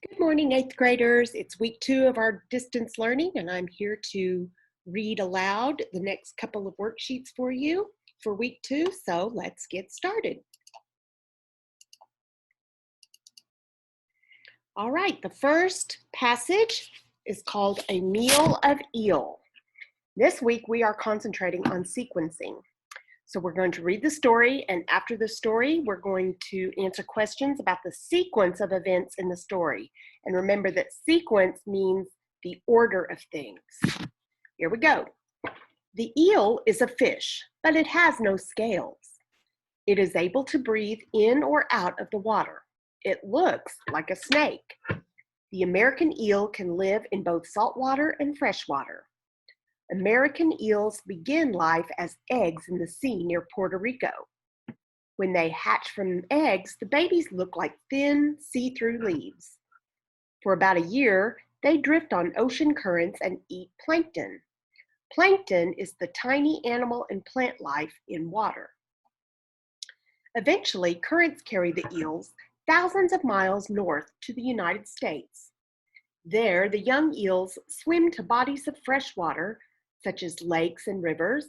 Good morning, 8th graders. It's week 2 of our distance learning, and I'm here to read aloud the next couple of worksheets for you for week 2, so let's get started. All right, the first passage is called A Meal of Eel. This week we are concentrating on sequencing. So we're going to read the story, and after the story, we're going to answer questions about the sequence of events in the story. And remember that sequence means the order of things. Here we go. The eel is a fish, but it has no scales. It is able to breathe in or out of the water. It looks like a snake. The American eel can live in both saltwater and freshwater. American eels begin life as eggs in the sea near Puerto Rico. When they hatch from eggs, the babies look like thin, see-through leaves. For about a year, they drift on ocean currents and eat plankton. Plankton is the tiny animal and plant life in water. Eventually, currents carry the eels thousands of miles north to the United States. There, the young eels swim to bodies of fresh water, such as lakes and rivers,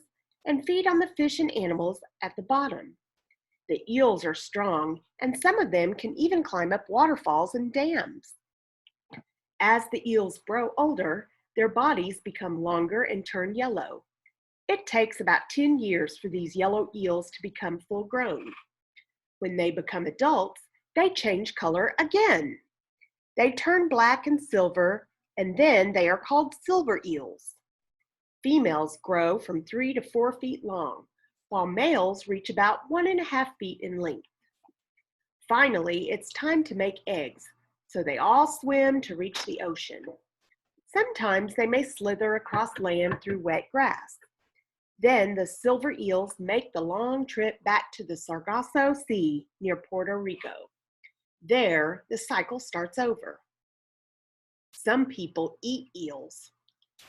and feed on the fish and animals at the bottom. The eels are strong, and some of them can even climb up waterfalls and dams. As the eels grow older, their bodies become longer and turn yellow. It takes about 10 years for these yellow eels to become full grown. When they become adults, they change color again. They turn black and silver, and then they are called silver eels. Females grow from 3 to 4 feet long, while males reach about 1.5 feet in length. Finally, it's time to make eggs, so they all swim to reach the ocean. Sometimes they may slither across land through wet grass. Then the silver eels make the long trip back to the Sargasso Sea near Puerto Rico. There, the cycle starts over. Some people eat eels.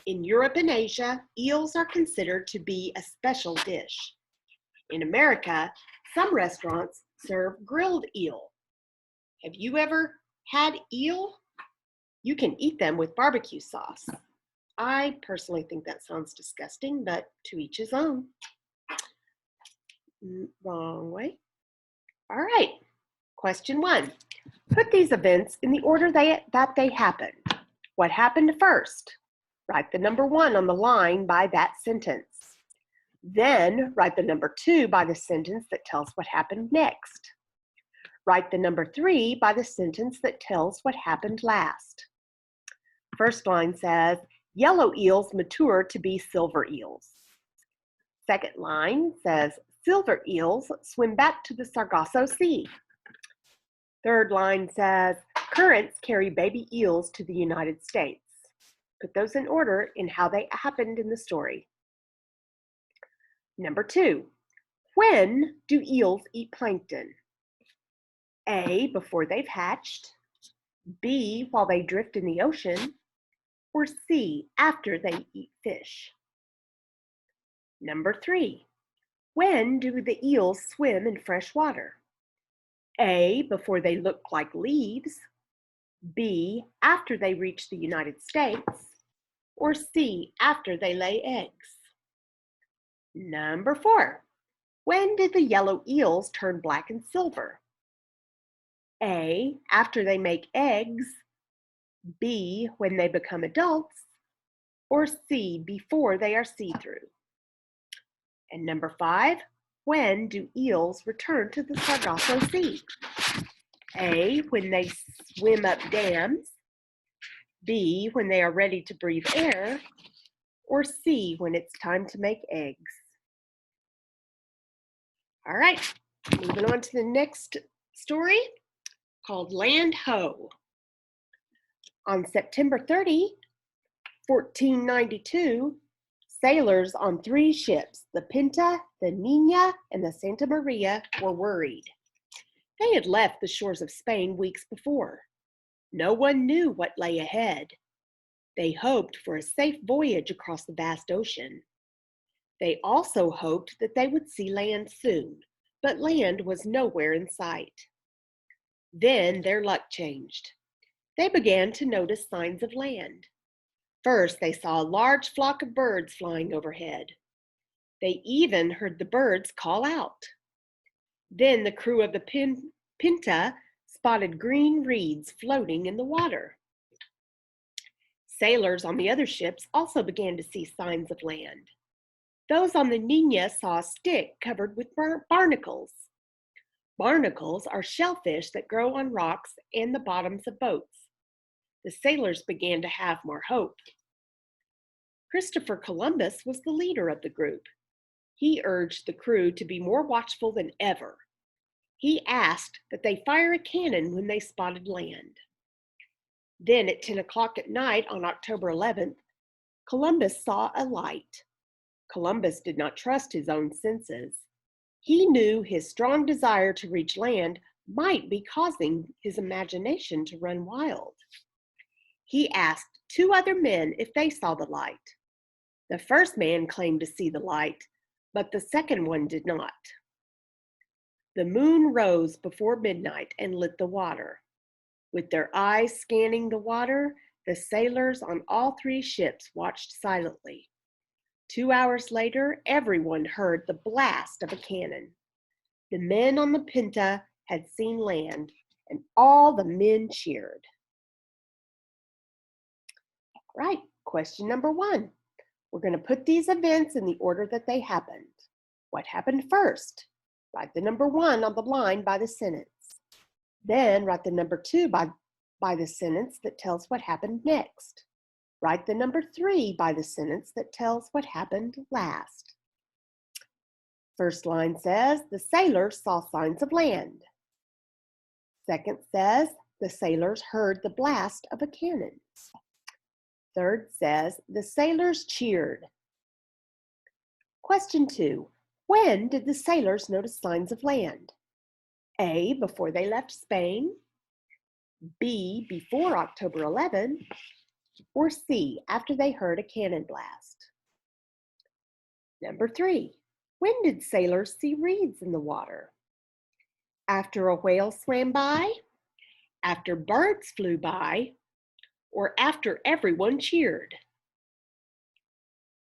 In Europe and Asia, eels are considered to be a special dish. In America, some restaurants serve grilled eel. Have you ever had eel? You can eat them with barbecue sauce. I personally think that sounds disgusting, but to each his own. Wrong way. All right, question 1. Put these events in the order that they happened. What happened first? Write the number 1 on the line by that sentence. Then write the number 2 by the sentence that tells what happened next. Write the number 3 by the sentence that tells what happened last. First line says, yellow eels mature to be silver eels. Second line says, silver eels swim back to the Sargasso Sea. Third line says, currents carry baby eels to the United States. Put those in order in how they happened in the story. Number 2, when do eels eat plankton? A, before they've hatched, B, while they drift in the ocean, or C, after they eat fish? Number 3, when do the eels swim in fresh water? A, before they look like leaves, B, after they reach the United States, or C, after they lay eggs? Number 4, when did the yellow eels turn black and silver? A, after they make eggs, B, when they become adults, or C, before they are see-through? And number 5, when do eels return to the Sargasso Sea? A, when they swim up dams, B, when they are ready to breathe air, or C, when it's time to make eggs? All right, moving on to the next story called Land Ho. On September 30, 1492, sailors on 3 ships, the Pinta, the Nina, and the Santa Maria, were worried. They had left the shores of Spain weeks before. No one knew what lay ahead. They hoped for a safe voyage across the vast ocean. They also hoped that they would see land soon, but land was nowhere in sight. Then their luck changed. They began to notice signs of land. First, they saw a large flock of birds flying overhead. They even heard the birds call out. Then the crew of the Pinta spotted green reeds floating in the water. Sailors on the other ships also began to see signs of land. Those on the Nina saw a stick covered with barnacles. Barnacles are shellfish that grow on rocks and the bottoms of boats. The sailors began to have more hope. Christopher Columbus was the leader of the group. He urged the crew to be more watchful than ever. He asked that they fire a cannon when they spotted land. Then at 10 o'clock at night on October 11th, Columbus saw a light. Columbus did not trust his own senses. He knew his strong desire to reach land might be causing his imagination to run wild. He asked 2 other men if they saw the light. The first man claimed to see the light, but the second one did not. The moon rose before midnight and lit the water. With their eyes scanning the water, the sailors on all 3 ships watched silently. 2 hours later, everyone heard the blast of a cannon. The men on the Pinta had seen land, and all the men cheered. All right, question number 1. We're going to put these events in the order that they happened. What happened first? Write the number 1 on the line by the sentence. Then write the number 2 by the sentence that tells what happened next. Write the number 3 by the sentence that tells what happened last. First line says, the sailors saw signs of land. Second says, the sailors heard the blast of a cannon. Third says, the sailors cheered. Question 2, when did the sailors notice signs of land? A, before they left Spain, B, before October 11, or C, after they heard a cannon blast? Number 3, when did sailors see reeds in the water? After a whale swam by, after birds flew by, or after everyone cheered?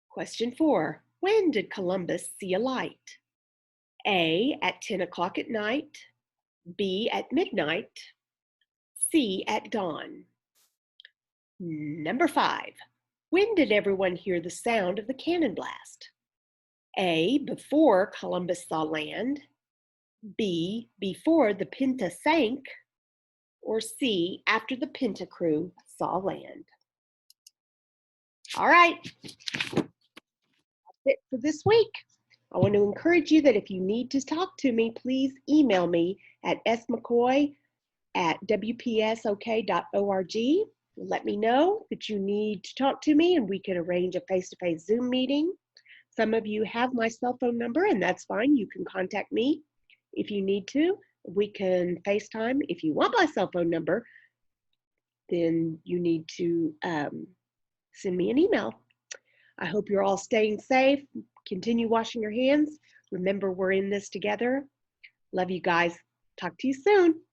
Question 4, when did Columbus see a light? A, at 10 o'clock at night, B, at midnight, C, at dawn. Number 5, when did everyone hear the sound of the cannon blast? A, before Columbus saw land, B, before the Pinta sank, or C, after the Pinta crew saw land. All right, that's it for this week. I want to encourage you that if you need to talk to me, please email me at smccoy@wpsok.org. Let me know that you need to talk to me and we can arrange a face-to-face Zoom meeting. Some of you have my cell phone number, and that's fine. You can contact me if you need to. We can FaceTime. If you want my cell phone number, then you need to send me an email. I hope you're all staying safe. Continue washing your hands. Remember, we're in this together. Love you guys. Talk to you soon.